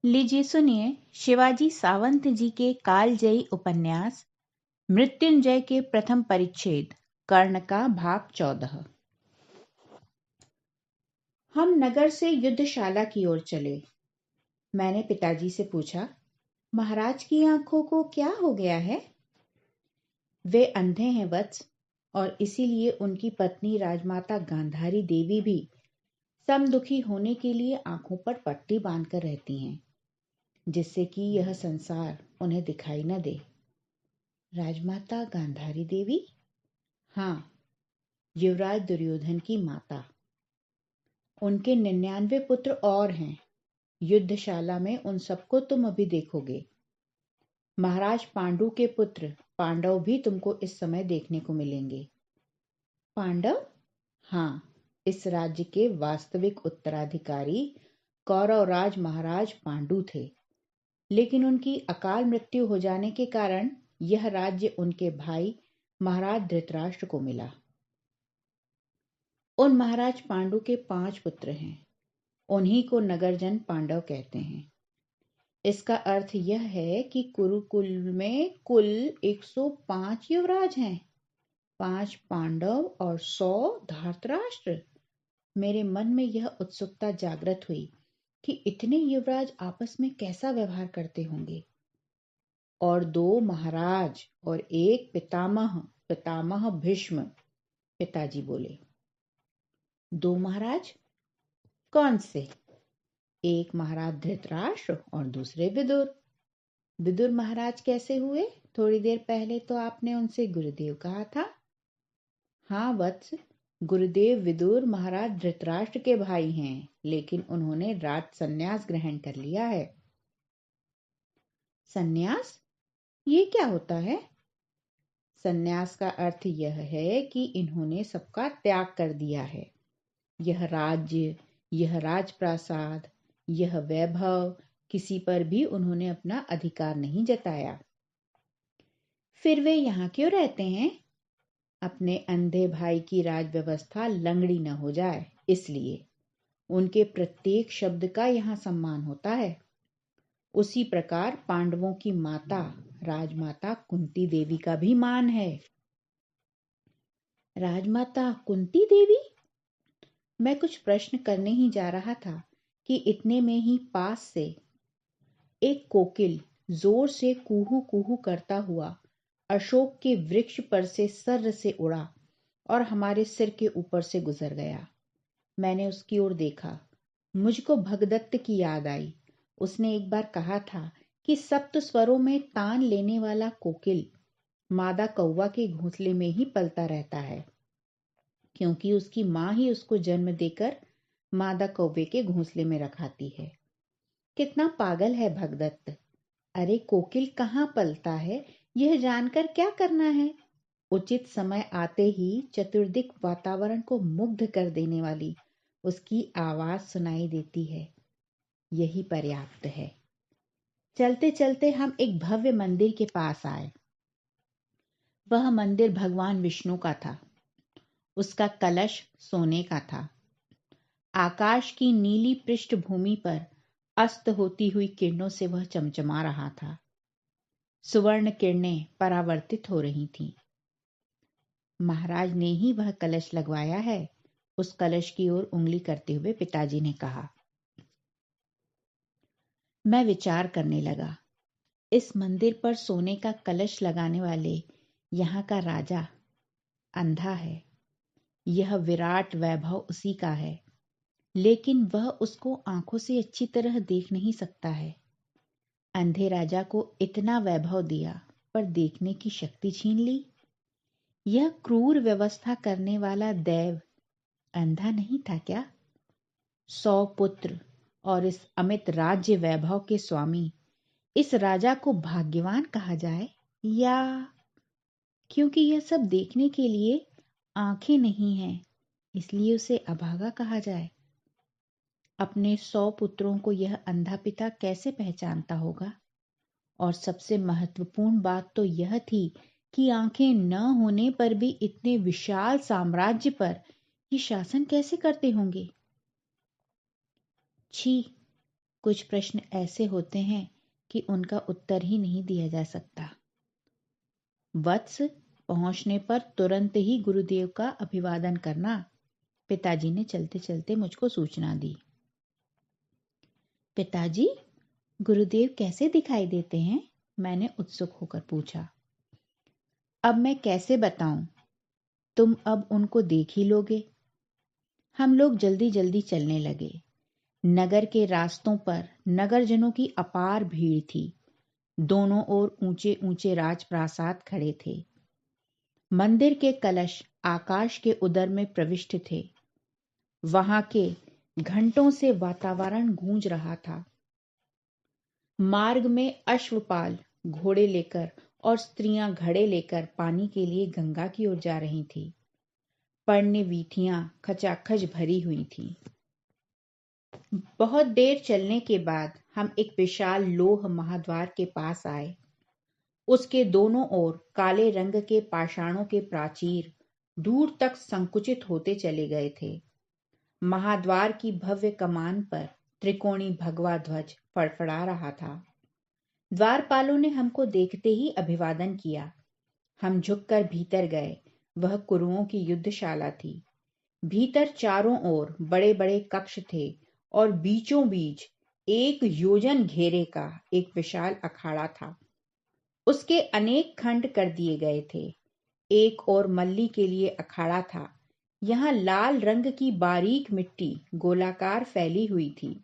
लीजिए सुनिए शिवाजी सावंत जी के कालजयी उपन्यास मृत्युंजय के प्रथम परिच्छेद कर्ण का भाग 14। हम नगर से युद्धशाला की ओर चले। मैंने पिताजी से पूछा, महाराज की आंखों को क्या हो गया है? वे अंधे हैं वत्स, और इसीलिए उनकी पत्नी राजमाता गांधारी देवी भी समदुखी होने के लिए आंखों पर पट्टी बांधकर रहती हैं, जिससे कि यह संसार उन्हें दिखाई न दे। राजमाता गांधारी देवी? हाँ, युवराज दुर्योधन की माता। उनके 99 पुत्र और हैं। युद्धशाला में उन सबको तुम अभी देखोगे। महाराज पांडु के पुत्र पांडव भी तुमको इस समय देखने को मिलेंगे। पांडव? हाँ, इस राज्य के वास्तविक उत्तराधिकारी कौरवराज महाराज पांडु थे, लेकिन उनकी अकाल मृत्यु हो जाने के कारण यह राज्य उनके भाई महाराज धृतराष्ट्र को मिला। उन महाराज पांडु के 5 पुत्र हैं। उन्हीं को नगरजन पांडव कहते हैं। इसका अर्थ यह है कि कुरुकुल में कुल 105 युवराज हैं, 5 पांडव और 100 धृतराष्ट्र। मेरे मन में यह उत्सुकता जागृत हुई कि इतने युवराज आपस में कैसा व्यवहार करते होंगे। और 2 महाराज और एक पितामह भीष्म, पिताजी बोले। 2 महाराज? कौन से? एक महाराज धृतराष्ट्र और दूसरे विदुर। विदुर महाराज कैसे हुए? थोड़ी देर पहले तो आपने उनसे गुरुदेव कहा था। हाँ वत्स, गुरुदेव विदुर महाराज धृतराष्ट्र के भाई हैं, लेकिन उन्होंने राज संन्यास ग्रहण कर लिया है। संन्यास? ये क्या होता है? संन्यास का अर्थ यह है कि इन्होंने सबका त्याग कर दिया है। यह राज्य, यह राजप्रासाद, यह वैभव, किसी पर भी उन्होंने अपना अधिकार नहीं जताया। फिर वे यहाँ क्यों रहते हैं? अपने अंधे भाई की राज व्यवस्था लंगड़ी न हो जाए, इसलिए। उनके प्रत्येक शब्द का यहाँ सम्मान होता है। उसी प्रकार पांडवों की माता राजमाता कुंती देवी का भी मान है। राजमाता कुंती देवी? मैं कुछ प्रश्न करने ही जा रहा था कि इतने में ही पास से एक कोकिल जोर से कूहू कूहू करता हुआ अशोक के वृक्ष पर से सर्र से उड़ा और हमारे सिर के ऊपर से गुजर गया। मैंने उसकी ओर देखा। मुझको भगदत्त की याद आई। उसने एक बार कहा था कि सप्त स्वरों में तान लेने वाला कोकिल मादा कौवा के घोंसले में ही पलता रहता है, क्योंकि उसकी माँ ही उसको जन्म देकर मादा कौवे के घोंसले में रखाती है। कितना पागल है भगदत्त! अरे कोकिल कहाँ पलता है, यह जानकर क्या करना है? उचित समय आते ही चतुर्दिक वातावरण को मुग्ध कर देने वाली उसकी आवाज सुनाई देती है, यही पर्याप्त है। चलते चलते हम एक भव्य मंदिर के पास आए। वह मंदिर भगवान विष्णु का था। उसका कलश सोने का था। आकाश की नीली पृष्ठभूमि पर अस्त होती हुई किरणों से वह चमचमा रहा था। सुवर्ण किरणें परावर्तित हो रही थीं। महाराज ने ही वह कलश लगवाया है, उस कलश की ओर उंगली करते हुए पिताजी ने कहा। मैं विचार करने लगा। इस मंदिर पर सोने का कलश लगाने वाले यहाँ का राजा अंधा है। यह विराट वैभव उसी का है, लेकिन वह उसको आंखों से अच्छी तरह देख नहीं सकता है। अंधे राजा को इतना वैभव दिया, पर देखने की शक्ति छीन ली। यह क्रूर व्यवस्था करने वाला दैव अंधा नहीं था क्या? 100 पुत्र और इस अमित राज्य वैभव के स्वामी इस राजा को भाग्यवान कहा जाए, या क्योंकि यह सब देखने के लिए आंखें नहीं हैं, इसलिए उसे अभागा कहा जाए? अपने 100 पुत्रों को यह अंधा पिता कैसे पहचानता होगा? और सबसे महत्वपूर्ण बात तो यह थी कि आंखें न होने पर भी इतने विशाल साम्राज्य पर ये शासन कैसे करते होंगे? छी, कुछ प्रश्न ऐसे होते हैं कि उनका उत्तर ही नहीं दिया जा सकता। वत्स, पहुंचने पर तुरंत ही गुरुदेव का अभिवादन करना, पिताजी ने चलते चलते मुझको सूचना दी। पिताजी, गुरुदेव कैसे दिखाई देते हैं? मैंने उत्सुक होकर पूछा। अब मैं कैसे बताऊं? तुम अब उनको देख ही लोगे। हम लोग जल्दी जल्दी चलने लगे। नगर के रास्तों पर नगरजनों की अपार भीड़ थी। दोनों ओर ऊंचे ऊंचे राजप्रासाद खड़े थे। मंदिर के कलश आकाश के उदर में प्रविष्ट थे। वहां के घंटों से वातावरण गूंज रहा था। मार्ग में अश्वपाल घोड़े लेकर और स्त्रियां घड़े लेकर पानी के लिए गंगा की ओर जा रही थी। पर्ण वीथियां खचाखच भरी हुई थीं। बहुत देर चलने के बाद हम एक विशाल लोह महाद्वार के पास आए। उसके दोनों ओर काले रंग के पाषाणों के प्राचीर दूर तक संकुचित होते चले गए थे। महाद्वार की भव्य कमान पर त्रिकोणी भगवा ध्वज फड़फड़ा रहा था। द्वारपालों ने हमको देखते ही अभिवादन किया। हम झुककर भीतर गए। वह कुरुओं की युद्धशाला थी। भीतर चारों ओर बड़े बड़े कक्ष थे और बीचों बीच 1 योजन घेरे का एक विशाल अखाड़ा था। उसके अनेक खंड कर दिए गए थे। एक और मल्ली के लिए अखाड़ा था। यहाँ लाल रंग की बारीक मिट्टी गोलाकार फैली हुई थी।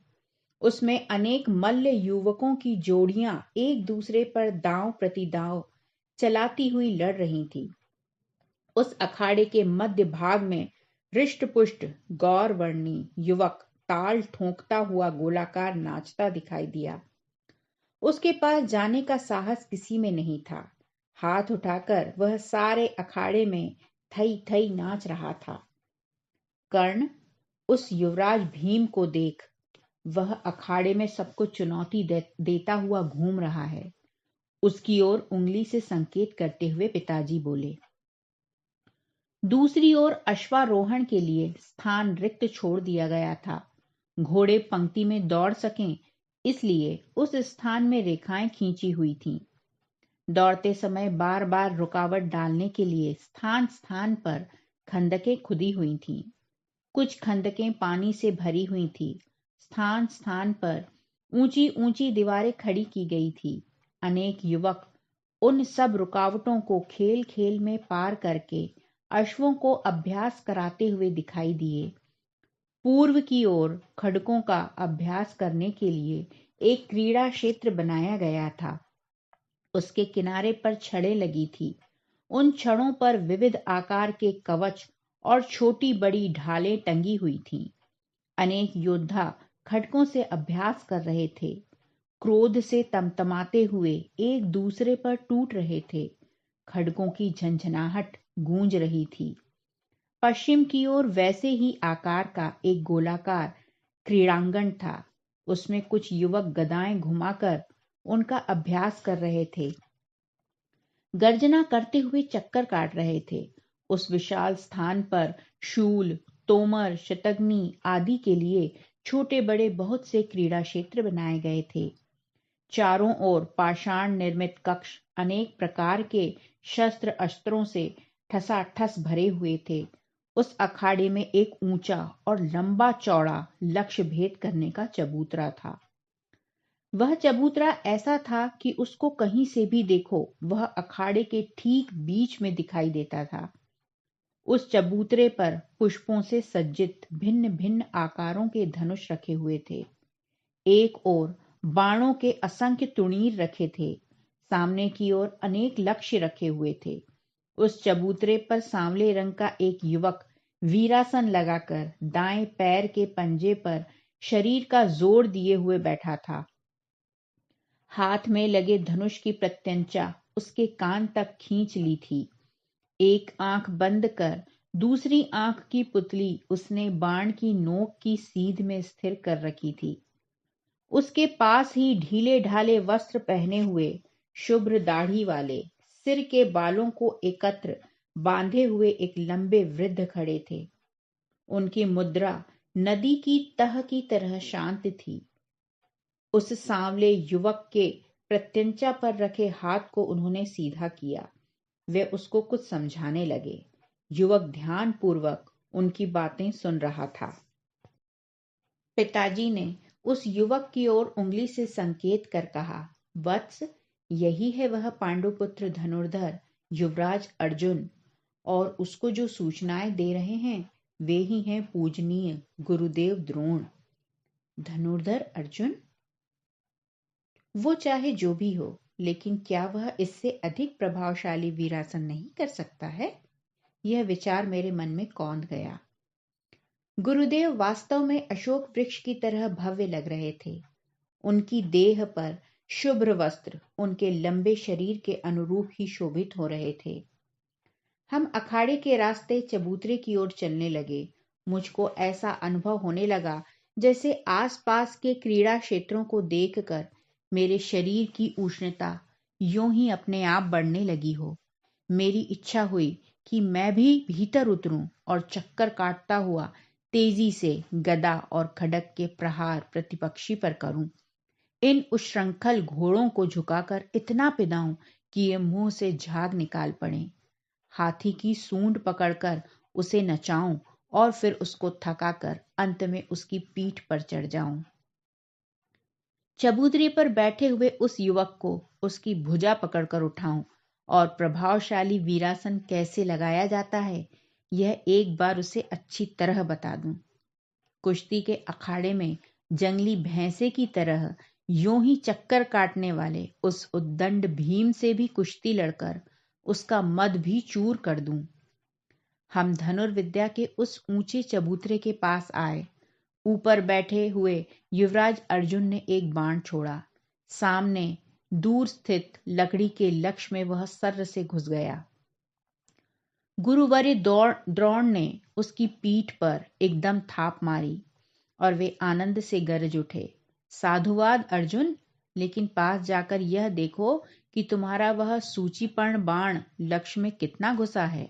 उसमें अनेक मल्ल युवकों की जोड़ियां एक दूसरे पर दांव प्रतिदांव चलाती हुई लड़ रही थी। उस अखाड़े के मध्य भाग में हृष्टपुष्ट गौरवर्णी युवक ताल ठोंकता हुआ गोलाकार नाचता दिखाई दिया। उसके पास जाने का साहस किसी में नहीं था। हाथ उठाकर वह सारे अखाड़े में थई थई नाच रहा था। कर्ण, उस युवराज भीम को देख। वह अखाड़े में सबको चुनौती देता हुआ घूम रहा है। उसकी ओर उंगली से संकेत करते हुए पिताजी बोले। दूसरी ओर अश्वारोहण के लिए स्थान रिक्त छोड़ दिया गया था। घोड़े पंक्ति में दौड़ सकें इसलिए उस स्थान में रेखाएं खींची हुई थीं। दौड़ते समय बार बार रुकावट डालने के लिए स्थान स्थान पर खंदकें खुदी हुई थीं। कुछ खंदकें पानी से भरी हुई थीं। स्थान स्थान पर ऊंची ऊंची दीवारें खड़ी की गई थी। अनेक युवक उन सब रुकावटों को खेल खेल में पार करके अश्वों को अभ्यास कराते हुए दिखाई दिए। पूर्व की ओर खड़कों का अभ्यास करने के लिए एक क्रीड़ा क्षेत्र बनाया गया था। उसके किनारे पर छड़ें लगी थी। उन छड़ों पर विविध आकार के कवच और छोटी बड़ी ढालें टंगी हुई थीं। अनेक योद्धा खड़कों से अभ्यास कर रहे थे। क्रोध से तमतमाते हुए एक दूसरे पर टूट रहे थे। खड़कों की झंझनाहट गूंज रही थी। पश्चिम की ओर वैसे ही आकार का एक गोलाकार क्रीड़ांगण था। उसमें कुछ युवक गदाएं घुमाकर उनका अभ्यास कर रहे थे। गर्जना करते हुए चक्कर काट रहे थे। उस विशाल स्थान पर शूल, तोमर, शतग्नि आदि के लिए छोटे बड़े बहुत से क्रीड़ा क्षेत्र बनाए गए थे। चारों ओर पाषाण निर्मित कक्ष अनेक प्रकार के शस्त्र अस्त्रों से ठसाठस भरे हुए थे। उस अखाड़े में एक ऊंचा और लंबा चौड़ा लक्ष्य भेद करने का चबूतरा था। वह चबूतरा ऐसा था कि उसको कहीं से भी देखो वह अखाड़े के ठीक बीच में दिखाई देता था। उस चबूतरे पर पुष्पों से सज्जित भिन्न भिन्न आकारों के धनुष रखे हुए थे। एक ओर बाणों के असंख्य तुणीर रखे थे। सामने की ओर अनेक लक्ष्य रखे हुए थे। उस चबूतरे पर सांवले रंग का एक युवक वीरासन लगाकर दाएं पैर के पंजे पर शरीर का जोर दिए हुए बैठा था। हाथ में लगे धनुष की प्रत्यंचा उसके कान तक खींच ली थी। एक आंख बंद कर दूसरी आंख की पुतली उसने बाण की नोक की सीध में स्थिर कर रखी थी। उसके पास ही ढीले ढाले वस्त्र पहने हुए शुभ्र दाढ़ी वाले सिर के बालों को एकत्र बांधे हुए एक लंबे वृद्ध खड़े थे। उनकी मुद्रा नदी की तह की तरह शांत थी। उस सांवले युवक के प्रत्यंचा पर रखे हाथ को उन्होंने सीधा किया। वे उसको कुछ समझाने लगे। युवक ध्यानपूर्वक उनकी बातें सुन रहा था। पिताजी ने उस युवक की ओर उंगली से संकेत कर कहा, वत्स, यही है वह पांडुपुत्र धनुर्धर युवराज अर्जुन, और उसको जो सूचनाएं दे रहे हैं वे ही हैं पूजनीय गुरुदेव द्रोण। धनुर्धर अर्जुन? वो चाहे जो भी हो, लेकिन क्या वह इससे अधिक प्रभावशाली वीरासन नहीं कर सकता है? यह विचार मेरे मन में कौंध गया। गुरुदेव वास्तव में अशोक वृक्ष की तरह भव्य लग रहे थे। उनकी देह पर शुभ्र वस्त्र उनके लंबे शरीर के अनुरूप ही शोभित हो रहे थे। हम अखाड़े के रास्ते चबूतरे की ओर चलने लगे। मुझको ऐसा अनुभव होने लगा जैसे आसपास के क्रीड़ा क्षेत्रों को देखकर मेरे शरीर की उष्णता यूं ही अपने आप बढ़ने लगी हो। मेरी इच्छा हुई कि मैं भी भीतर उतरूं और चक्कर काटता हुआ तेजी से गदा और खड्ग के प्रहार प्रतिपक्षी पर करूं। इन उच्छृंखल घोड़ों को झुकाकर इतना पिदाऊं कि ये मुंह से झाग निकाल पड़े। हाथी की सूंड पकड़कर उसे नचाऊं और फिर उसको थकाकर अंत में उसकी पीठ पर चढ़ जाऊं। चबूतरे पर बैठे हुए उस युवक को उसकी भुजा पकड़कर उठाऊं और प्रभावशाली वीरासन कैसे लगाया जाता है यह एक बार उसे अच्छी तरह बता दूं। कुश्ती के अखाड़े में जंगली भैंसे की तरह यूं ही चक्कर काटने वाले उस उद्दंड भीम से भी कुश्ती लड़कर उसका मद भी चूर कर दूं। हम धनुर्विद्या के उस ऊंचे चबूतरे के पास आए। ऊपर बैठे हुए युवराज अर्जुन ने एक बाण छोड़ा। सामने दूर स्थित लकड़ी के लक्ष्य में वह सर्र से घुस गया। गुरुवर्य द्रोण ने उसकी पीठ पर एकदम थाप मारी और वे आनंद से गरज उठे, साधुवाद अर्जुन, लेकिन पास जाकर यह देखो कि तुम्हारा वह सूचीपर्ण बाण लक्ष्य में कितना घुसा है।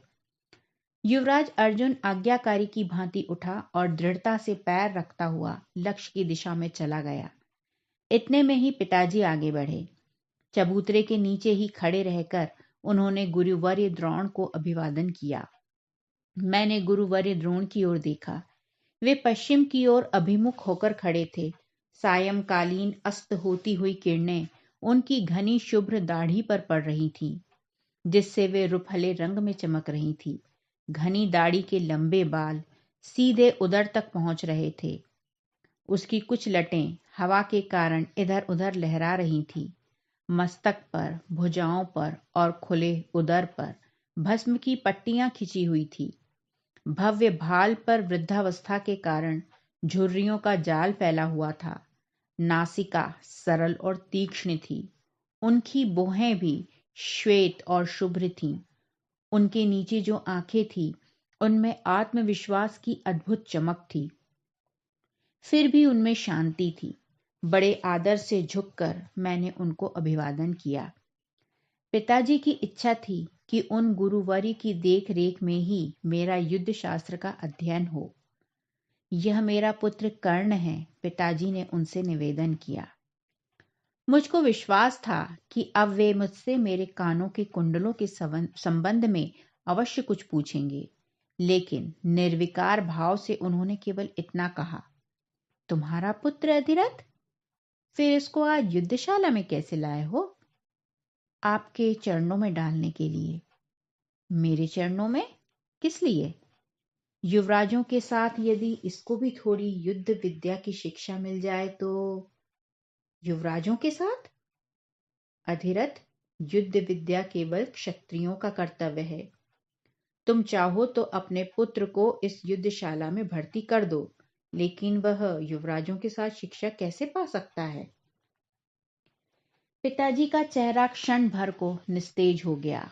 युवराज अर्जुन आज्ञाकारी की भांति उठा और दृढ़ता से पैर रखता हुआ लक्ष्य की दिशा में चला गया। इतने में ही पिताजी आगे बढ़े। चबूतरे के नीचे ही खड़े रहकर उन्होंने गुरुवर्य द्रोण को अभिवादन किया। मैंने गुरुवर्य द्रोण की ओर देखा। वे पश्चिम की ओर अभिमुख होकर खड़े थे। सायंकालीन अस्त होती हुई किरणें उनकी घनी शुभ्र दाढ़ी पर पड़ रही थीं, जिससे वे रुपहले रंग में चमक रही थी। घनी दाढ़ी के लंबे बाल सीधे उदर तक पहुंच रहे थे। उसकी कुछ लटें हवा के कारण इधर उधर लहरा रही थी। मस्तक पर, भुजाओं पर और खुले उदर पर भस्म की पट्टियां खिंची हुई थी। भव्य भाल पर वृद्धावस्था के कारण झुर्रियों का जाल फैला हुआ था। नासिका सरल और तीक्ष्ण थी। उनकी बोहें भी श्वेत और शुभ्र थीं। उनके नीचे जो आंखें थीं, उनमें आत्मविश्वास की अद्भुत चमक थी। फिर भी उनमें शांति थी। बड़े आदर से झुककर मैंने उनको अभिवादन किया। पिताजी की इच्छा थी कि उन गुरुवर्य की देख रेख में ही मेरा युद्ध शास्त्र का अध्ययन हो। यह मेरा पुत्र कर्ण है, पिताजी ने उनसे निवेदन किया। मुझको विश्वास था कि अब वे मुझसे मेरे कानों के कुंडलों के संबंध में अवश्य कुछ पूछेंगे, लेकिन निर्विकार भाव से उन्होंने केवल इतना कहा, तुम्हारा पुत्र अधिरथ? फिर इसको आज युद्धशाला में कैसे लाए हो? आपके चरणों में डालने के लिए। मेरे चरणों में? किस लिए? युवराजों के साथ यदि इसको भी थोड़ी युद्ध विद्या की शिक्षा मिल जाए तो। युवराजों के साथ? अधिरथ, युद्ध विद्या केवल क्षत्रियों का कर्तव्य है। तुम चाहो तो अपने पुत्र को इस युद्धशाला में भर्ती कर दो, लेकिन वह युवराजों के साथ शिक्षा कैसे पा सकता है? पिताजी का चेहरा क्षण भर को निस्तेज हो गया।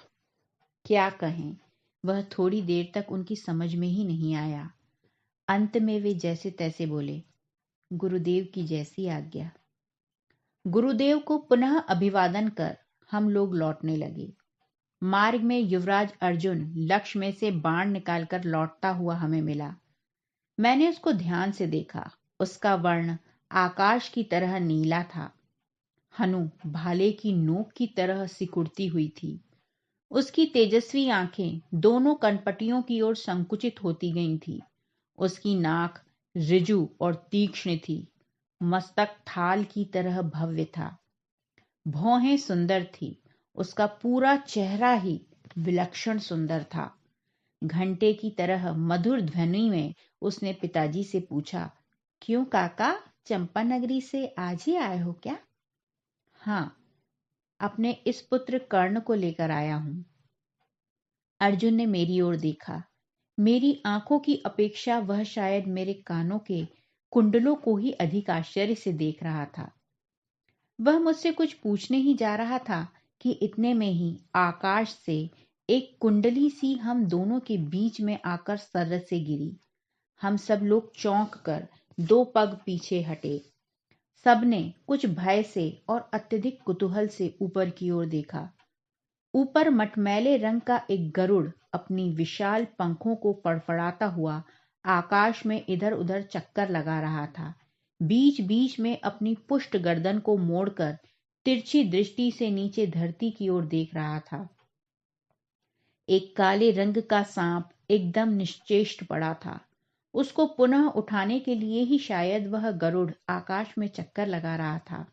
क्या कहें, वह थोड़ी देर तक उनकी समझ में ही नहीं आया। अंत में वे जैसे तैसे बोले, गुरुदेव की जैसी आज्ञा। गुरुदेव को पुनः अभिवादन कर हम लोग लौटने लगे। मार्ग में युवराज अर्जुन लक्ष्य में से बाण निकालकर लौटता हुआ हमें मिला। मैंने उसको ध्यान से देखा। उसका वर्ण आकाश की तरह नीला था। हनु भाले की नोक की तरह सिकुड़ती हुई थी। उसकी तेजस्वी आंखें दोनों कनपटियों की ओर संकुचित होती गई थी। उसकी नाक ऋजु और तीक्ष्ण थी। मस्तक थाल की तरह भव्य था। भौहें सुंदर थी। उसका पूरा चेहरा ही विलक्षण सुंदर था। घंटे की तरह मधुर ध्वनि में उसने पिताजी से पूछा, क्यों काका, चंपानगरी से आज ही आए हो क्या? हाँ, अपने इस पुत्र कर्ण को लेकर आया हूं। अर्जुन ने मेरी ओर देखा। मेरी आंखों की अपेक्षा वह शायद मेरे कानों के कुंडलों को ही अधिक आश्चर्य से देख रहा था। वह मुझसे कुछ पूछने ही जा रहा था कि इतने में ही आकाश से एक कुंडली सी हम दोनों के बीच में आकर सरस से गिरी। हम सब लोग चौंक कर 2 पग पीछे हटे। सबने कुछ भय से और अत्यधिक कुतूहल से ऊपर की ओर देखा। ऊपर मटमैले रंग का एक गरुड़ अपनी विशाल पंखों को फड़फड़ाता हुआ आकाश में इधर उधर चक्कर लगा रहा था। बीच बीच में अपनी पुष्ट गर्दन को मोड़कर तिरछी दृष्टि से नीचे धरती की ओर देख रहा था। एक काले रंग का सांप एकदम निश्चेष्ट पड़ा था। उसको पुनः उठाने के लिए ही शायद वह गरुड़ आकाश में चक्कर लगा रहा था।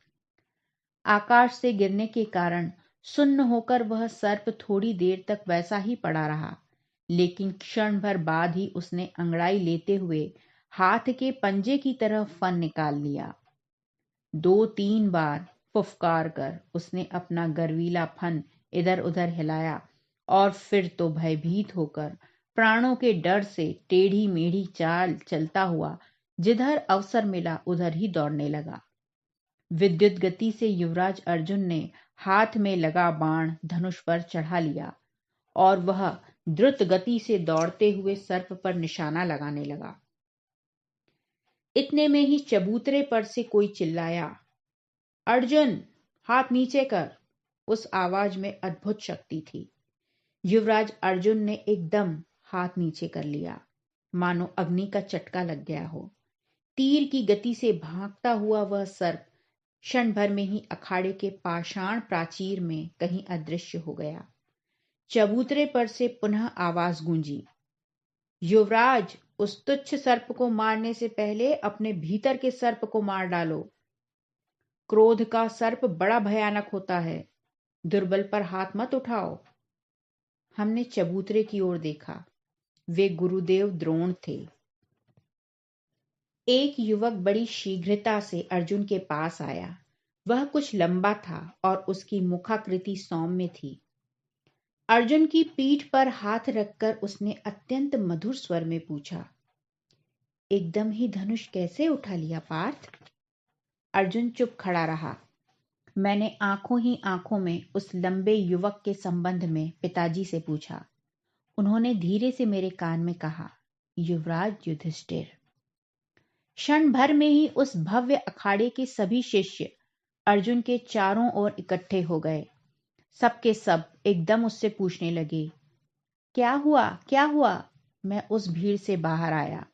आकाश से गिरने के कारण सुन्न होकर वह सर्प थोड़ी देर तक वैसा ही पड़ा रहा, लेकिन क्षण भर बाद ही उसने अंगड़ाई लेते हुए हाथ के पंजे की तरह फन निकाल लिया। 2-3 बार फुफकार कर उसने अपना गर्वीला फन इधर उधर हिलाया और फिर तो भयभीत होकर प्राणों के डर से टेढ़ी मेढ़ी चाल चलता हुआ जिधर अवसर मिला उधर ही दौड़ने लगा। विद्युत गति से युवराज अर्जुन ने हाथ में लगा बाण धनुष पर चढ़ा लिया और वह द्रुत गति से दौड़ते हुए सर्प पर निशाना लगाने लगा। इतने में ही चबूतरे पर से कोई चिल्लाया, अर्जुन, हाथ नीचे कर। उस आवाज में अद्भुत शक्ति थी। युवराज अर्जुन ने एकदम हाथ नीचे कर लिया, मानो अग्नि का चटका लग गया हो। तीर की गति से भागता हुआ वह सर्प क्षण भर में ही अखाड़े के पाषाण प्राचीर में कहीं अदृश्य हो गया। चबूतरे पर से पुनः आवाज गूंजी, युवराज, उस तुच्छ सर्प को मारने से पहले अपने भीतर के सर्प को मार डालो। क्रोध का सर्प बड़ा भयानक होता है, दुर्बल पर हाथ मत उठाओ। हमने चबूतरे की ओर देखा। वे गुरुदेव द्रोण थे। एक युवक बड़ी शीघ्रता से अर्जुन के पास आया। वह कुछ लंबा था और उसकी मुखाकृति सौम्य थी। अर्जुन की पीठ पर हाथ रखकर उसने अत्यंत मधुर स्वर में पूछा, एकदम ही धनुष कैसे उठा लिया पार्थ? अर्जुन चुप खड़ा रहा। मैंने आंखों ही आंखों में उस लंबे युवक के संबंध में पिताजी से पूछा। उन्होंने धीरे से मेरे कान में कहा, युवराज युधिष्ठिर। क्षण भर में ही उस भव्य अखाड़े के सभी शिष्य अर्जुन के चारों ओर इकट्ठे हो गए। सबके सब एकदम उससे पूछने लगे, क्या हुआ, क्या हुआ? मैं उस भीड़ से बाहर आया,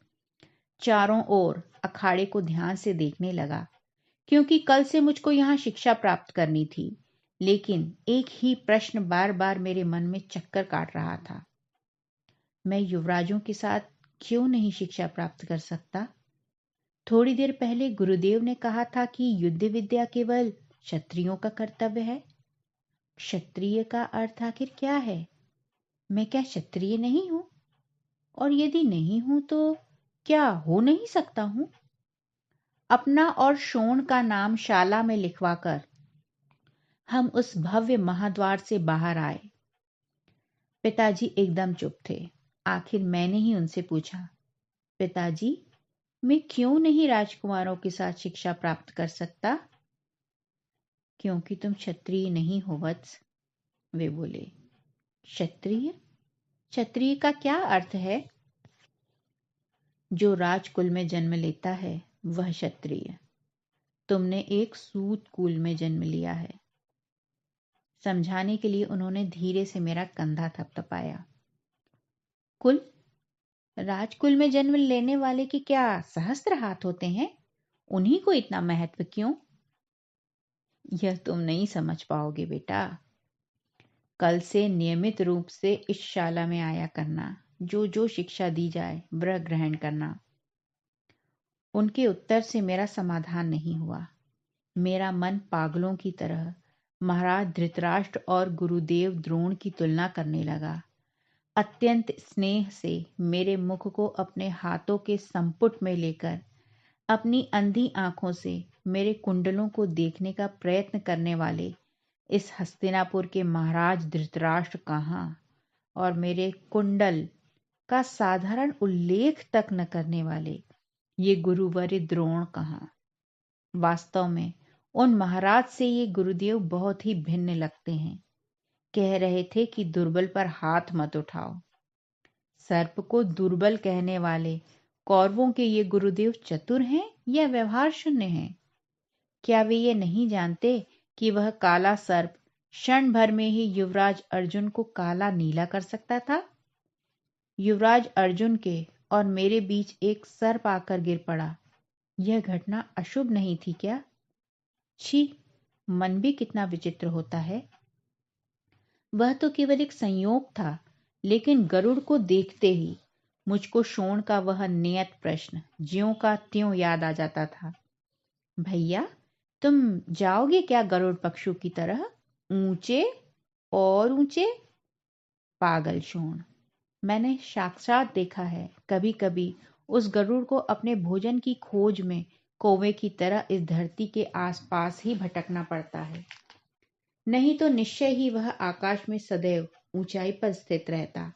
चारों ओर अखाड़े को ध्यान से देखने लगा, क्योंकि कल से मुझको यहाँ शिक्षा प्राप्त करनी थी। लेकिन एक ही प्रश्न बार बार मेरे मन में चक्कर काट रहा था, मैं युवराजों के साथ क्यों नहीं शिक्षा प्राप्त कर सकता? थोड़ी देर पहले गुरुदेव ने कहा था कि युद्ध विद्या केवल क्षत्रियों का कर्तव्य है। क्षत्रिय का अर्थ आखिर क्या है? मैं क्या क्षत्रिय नहीं हूं? और यदि नहीं हूं तो क्या हो नहीं सकता हूं? अपना और शोण का नाम शाला में लिखवाकर हम उस भव्य महाद्वार से बाहर आए। पिताजी एकदम चुप थे। आखिर मैंने ही उनसे पूछा, पिताजी, मैं क्यों नहीं राजकुमारों के साथ शिक्षा प्राप्त कर सकता? क्योंकि तुम क्षत्रिय नहीं हो वत्स, वे बोले। क्षत्रिय? क्षत्रिय का क्या अर्थ है? जो राजकुल में जन्म लेता है वह क्षत्रिय। तुमने एक सूत कुल में जन्म लिया है। समझाने के लिए उन्होंने धीरे से मेरा कंधा थपथपाया। कुल? राजकुल में जन्म लेने वाले के क्या सहस्त्र हाथ होते हैं? उन्हीं को इतना महत्व क्यों? यह तुम नहीं समझ पाओगे बेटा। कल से नियमित रूप से इस शाला में आया करना, जो जो शिक्षा दी जाए वह ग्रहण करना। उनके उत्तर से मेरा समाधान नहीं हुआ। मेरा मन पागलों की तरह महाराज धृतराष्ट्र और गुरुदेव द्रोण की तुलना करने लगा। अत्यंत स्नेह से मेरे मुख को अपने हाथों के संपुट में लेकर अपनी अंधी आंखों से मेरे कुंडलों को देखने का प्रयत्न करने वाले इस हस्तिनापुर के महाराज धृतराष्ट्र कहाँ, और मेरे कुंडल का साधारण उल्लेख तक न करने वाले ये गुरुवर द्रोण कहाँ। वास्तव में उन महाराज से ये गुरुदेव बहुत ही भिन्न लगते हैं। कह रहे थे कि दुर्बल पर हाथ मत उठाओ। सर्प को दुर्बल कहने वाले कौरवों के ये गुरुदेव चतुर हैं या व्यवहार शून्य हैं? क्या वे ये नहीं जानते कि वह काला सर्प क्षण भर में ही युवराज अर्जुन को काला नीला कर सकता था? युवराज अर्जुन के और मेरे बीच एक सर्प आकर गिर पड़ा। यह घटना अशुभ नहीं थी क्या? छी, मन भी कितना विचित्र होता है। वह तो केवल एक संयोग था, लेकिन गरुड़ को देखते ही मुझको शोण का वह नियत प्रश्न ज्यों का त्यों याद आ जाता था। भैया, तुम जाओगे क्या गरुड़ पक्षु की तरह, ऊंचे और ऊंचे? पागल शोण, मैंने साक्षात देखा है। कभी कभी उस गरुड़ को अपने भोजन की खोज में कौवे की तरह इस धरती के आसपास ही भटकना पड़ता है, नहीं तो निश्चय ही वह आकाश में सदैव ऊंचाई पर स्थित रहता।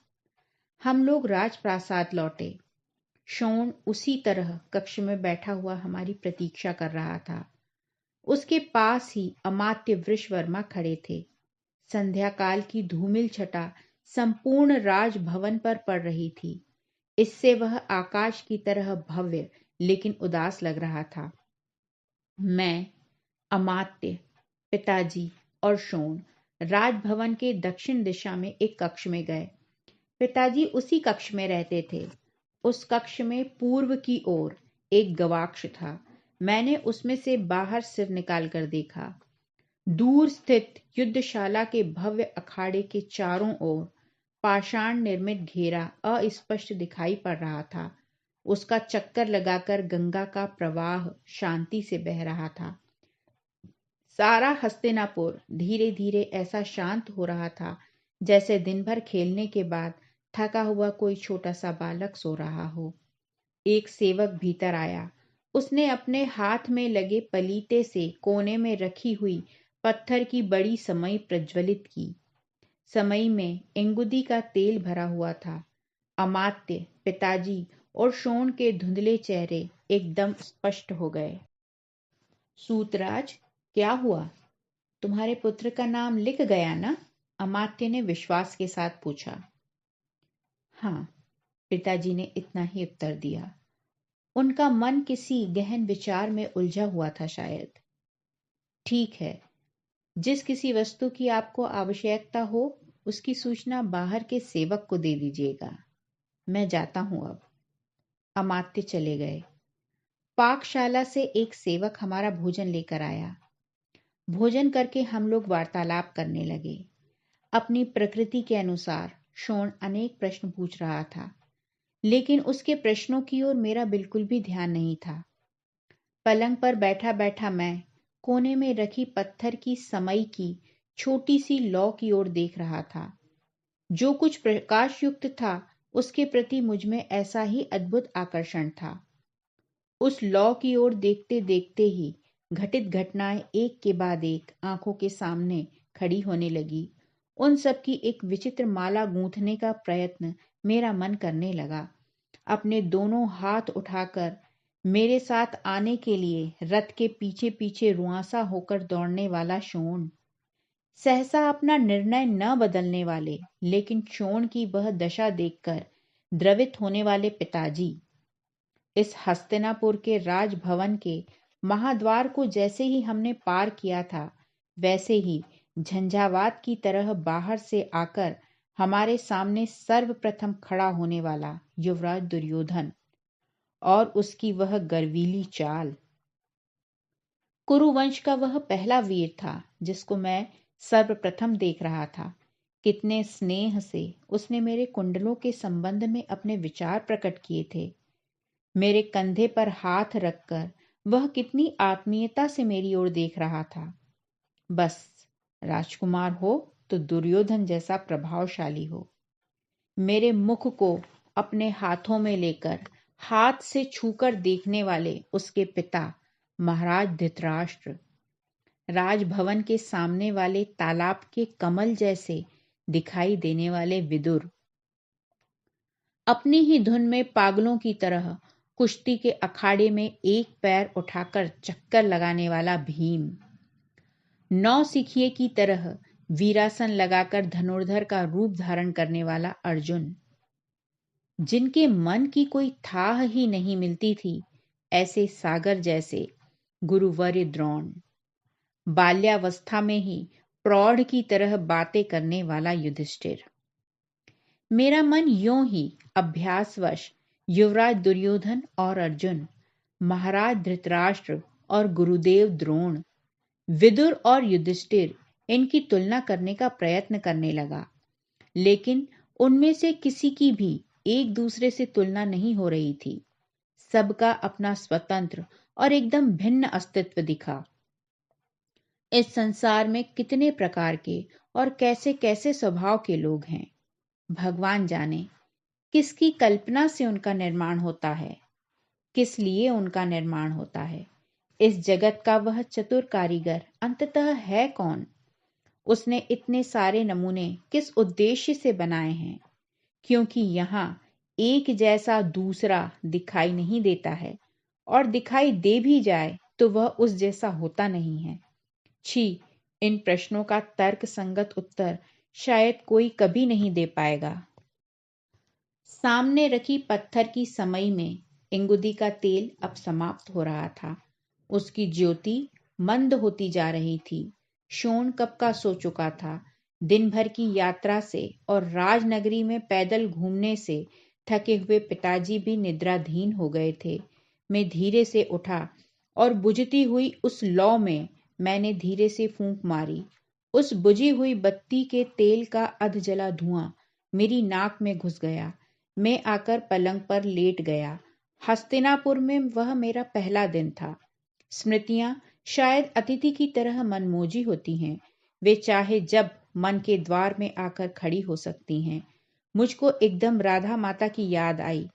हम लोग राजप्रासाद लौटे। शोण उसी तरह कक्ष में बैठा हुआ हमारी प्रतीक्षा कर रहा था। उसके पास ही अमात्य वृषवर्मा खड़े थे। संध्या काल की धूमिल छटा संपूर्ण राजभवन पर पड़ रही थी। इससे वह आकाश की तरह भव्य लेकिन उदास लग रहा था। मैं, अमात्य, पिताजी और शोण राजभवन के दक्षिण दिशा में एक कक्ष में गए। पिताजी उसी कक्ष में रहते थे। उस कक्ष में पूर्व की ओर एक गवाक्ष था। मैंने उसमें से बाहर सिर निकाल कर देखा। दूर स्थित युद्धशाला के भव्य अखाड़े के चारों ओर पाषाण निर्मित घेरा अस्पष्ट दिखाई पड़ रहा था। उसका चक्कर लगाकर गंगा का प्रवाह शांति से बह रहा था। सारा हस्तिनापुर धीरे धीरे ऐसा शांत हो रहा था जैसे दिन भर खेलने के बाद थका हुआ कोई छोटा सा बालक सो रहा हो। एक सेवक भीतर आया। उसने अपने हाथ में लगे पलीते से कोने में रखी हुई पत्थर की बड़ी समई प्रज्वलित की। समई में इंगुदी का तेल भरा हुआ था। अमात्य, पिताजी और शोण के धुंधले चेहरे एकदम स्पष्ट हो गए। सूतराज, क्या हुआ? तुम्हारे पुत्र का नाम लिख गया ना? अमात्य ने विश्वास के साथ पूछा। हाँ, पिताजी ने इतना ही उत्तर दिया। उनका मन किसी गहन विचार में उलझा हुआ था शायद। ठीक है, जिस किसी वस्तु की आपको आवश्यकता हो उसकी सूचना बाहर के सेवक को दे दीजिएगा। मैं जाता हूं अब। अमात्य चले गए। पाकशाला से एक सेवक हमारा भोजन लेकर आया। भोजन करके हम लोग वार्तालाप करने लगे। अपनी प्रकृति के अनुसार शोण अनेक प्रश्न पूछ रहा था, लेकिन उसके प्रश्नों की ओर मेरा बिल्कुल भी ध्यान नहीं था। पलंग पर बैठा बैठा मैं कोने में रखी पत्थर की समई की छोटी सी लौ की ओर देख रहा था। जो कुछ प्रकाश युक्त था उसके प्रति मुझमें ऐसा ही अद्भुत आकर्षण था। उस लौ की ओर देखते देखते ही घटित घटनाएं एक के बाद एक आंखों के सामने खड़ी होने लगी। उन सब की एक विचित्र माला गूंथने का प्रयत्न मेरा मन करने लगा। अपने दोनों हाथ उठाकर मेरे साथ आने के लिए रथ के पीछे पीछे रुआंसा होकर दौड़ने वाला शोण, सहसा अपना निर्णय न बदलने वाले लेकिन शोण की वह दशा देखकर द्रवित होने वाले पिताजी, इस हस्तिनापुर के राजभवन के महाद्वार को जैसे ही हमने पार किया था वैसे ही झंझावात की तरह बाहर से आकर हमारे सामने सर्वप्रथम खड़ा होने वाला युवराज दुर्योधन और उसकी वह गर्वीली चाल। कुरुवंश का वह पहला वीर था जिसको मैं सर्वप्रथम देख रहा था। कितने स्नेह से उसने मेरे कुंडलों के संबंध में अपने विचार प्रकट किए थे। मेरे कंधे पर हाथ रखकर वह कितनी आत्मीयता से मेरी ओर देख रहा था। बस राजकुमार हो तो दुर्योधन जैसा प्रभावशाली हो। मेरे मुख को अपने हाथों में लेकर हाथ से छूकर देखने वाले उसके पिता महाराज धृतराष्ट्र, राजभवन के सामने वाले तालाब के कमल जैसे दिखाई देने वाले विदुर, अपनी ही धुन में पागलों की तरह कुश्ती के अखाड़े में एक पैर उठाकर चक्कर लगाने वाला भीम, नौसिखिए की तरह वीरासन लगाकर धनुर्धर का रूप धारण करने वाला अर्जुन, जिनके मन की कोई थाह ही नहीं मिलती थी ऐसे सागर जैसे गुरुवर्य द्रोण, बाल्यावस्था में ही प्रौढ़ की तरह बातें करने वाला युधिष्ठिर। मेरा मन यों ही अभ्यासवश युवराज दुर्योधन और अर्जुन, महाराज धृतराष्ट्र और गुरुदेव द्रोण, विदुर और युधिष्ठिर, इनकी तुलना करने का प्रयत्न करने लगा। लेकिन उनमें से किसी की भी एक दूसरे से तुलना नहीं हो रही थी। सबका अपना स्वतंत्र और एकदम भिन्न अस्तित्व दिखा। इस संसार में कितने प्रकार के और कैसे कैसे स्वभाव के लोग हैं, भगवान जाने। किसकी कल्पना से उनका निर्माण होता है, किस लिए उनका निर्माण होता है। इस जगत का वह चतुर कारीगर अंततः है कौन? उसने इतने सारे नमूने किस उद्देश्य से बनाए हैं? क्योंकि यहाँ एक जैसा दूसरा दिखाई नहीं देता है, और दिखाई दे भी जाए तो वह उस जैसा होता नहीं है। छी, इन प्रश्नों का तर्क संगत उत्तर शायद कोई कभी नहीं दे पाएगा। सामने रखी पत्थर की समई में इंगुदी का तेल अब समाप्त हो रहा था। उसकी ज्योति मंद होती जा रही थी। शोण कब का सो चुका था। दिन भर की यात्रा से और राजनगरी में पैदल घूमने से थके हुए पिताजी भी निद्राधीन हो गए थे। मैं धीरे से उठा और बुझती हुई उस लौ में मैंने धीरे से फूंक मारी। उस बुझी हुई बत्ती के तेल का अध जला धुआं मेरी नाक में घुस गया। मैं आकर पलंग पर लेट गया। हस्तिनापुर में वह मेरा पहला दिन था। स्मृतियां शायद अतिथि की तरह मनमोजी होती हैं। वे चाहे जब मन के द्वार में आकर खड़ी हो सकती हैं। मुझको एकदम राधा माता की याद आई।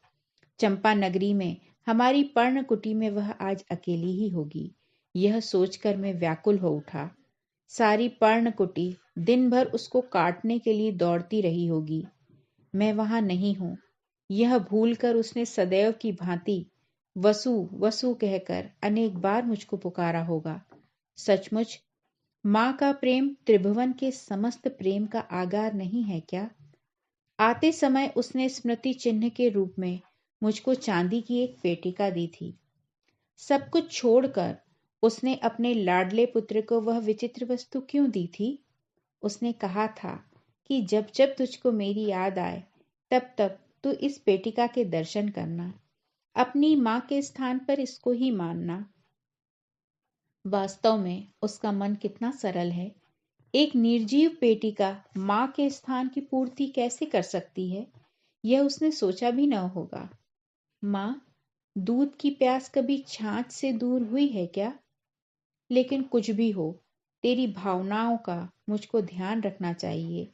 चंपा नगरी में हमारी पर्णकुटी में वह आज अकेली ही होगी, यह सोचकर मैं व्याकुल हो उठा। सारी पर्णकुटी दिन भर उसको काटने के लिए दौड़ती रही होगी। मैं वहां नहीं हूं, यह भूलकर उसने सदैव की भांति वसु वसु कहकर अनेक बार मुझको पुकारा होगा। सचमुच माँ का प्रेम त्रिभुवन के समस्त प्रेम का आगार नहीं है क्या? आते समय उसने स्मृति चिन्ह के रूप में मुझको चांदी की एक पेटिका दी थी। सब कुछ छोड़कर उसने अपने लाडले पुत्र को वह विचित्र वस्तु क्यों दी थी? उसने कहा था कि जब जब तुझको मेरी याद आए तब तब तू इस पेटिका के दर्शन करना, अपनी माँ के स्थान पर इसको ही मानना। वास्तव में उसका मन कितना सरल है। एक निर्जीव पेटिका माँ के स्थान की पूर्ति कैसे कर सकती है, यह उसने सोचा भी न होगा। माँ, दूध की प्यास कभी छाछ से दूर हुई है क्या? लेकिन कुछ भी हो, तेरी भावनाओं का मुझको ध्यान रखना चाहिए।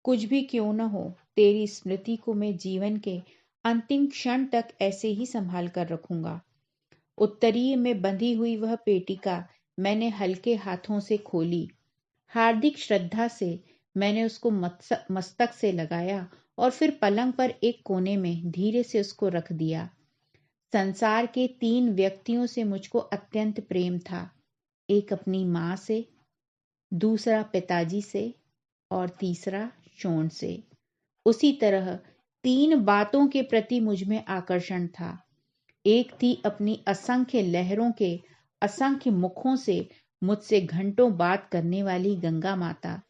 कुछ भी क्यों न हो, तेरी स्मृति को मैं जीवन के अंतिम क्षण तक ऐसे ही संभाल कर रखूंगा। उत्तरीय में बंधी हुई वह पेटिका मैंने हल्के हाथों से खोली। हार्दिक श्रद्धा से मैंने उसको मस्तक से लगाया और फिर पलंग पर एक कोने में धीरे से उसको रख दिया। संसार के 3 व्यक्तियों से मुझको अत्यंत प्रेम था। एक अपनी माँ से, दूसरा पिताजी से और तीसरा शोण से। उसी तरह 3 बातों के प्रति मुझ में आकर्षण था। एक थी अपनी असंख्य लहरों के असंख्य मुखों से मुझसे घंटों बात करने वाली गंगा माता।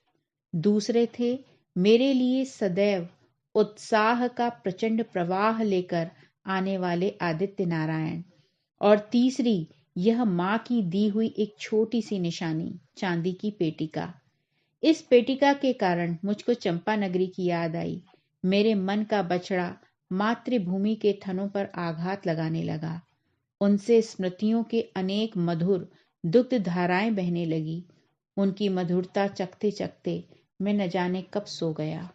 दूसरे थे मेरे लिए सदैव उत्साह का प्रचंड प्रवाह लेकर आने वाले आदित्य नारायण। और तीसरी यह माँ की दी हुई एक छोटी सी निशानी, चांदी की पेटिका। इस पेटिका के कारण मुझको चंपा नगरी की याद आई। मेरे मन का बछड़ा मातृभूमि के थनों पर आघात लगाने लगा। उनसे स्मृतियों के अनेक मधुर दुग्ध धाराएं बहने लगी। उनकी मधुरता चखते चखते मैं न जाने कब सो गया।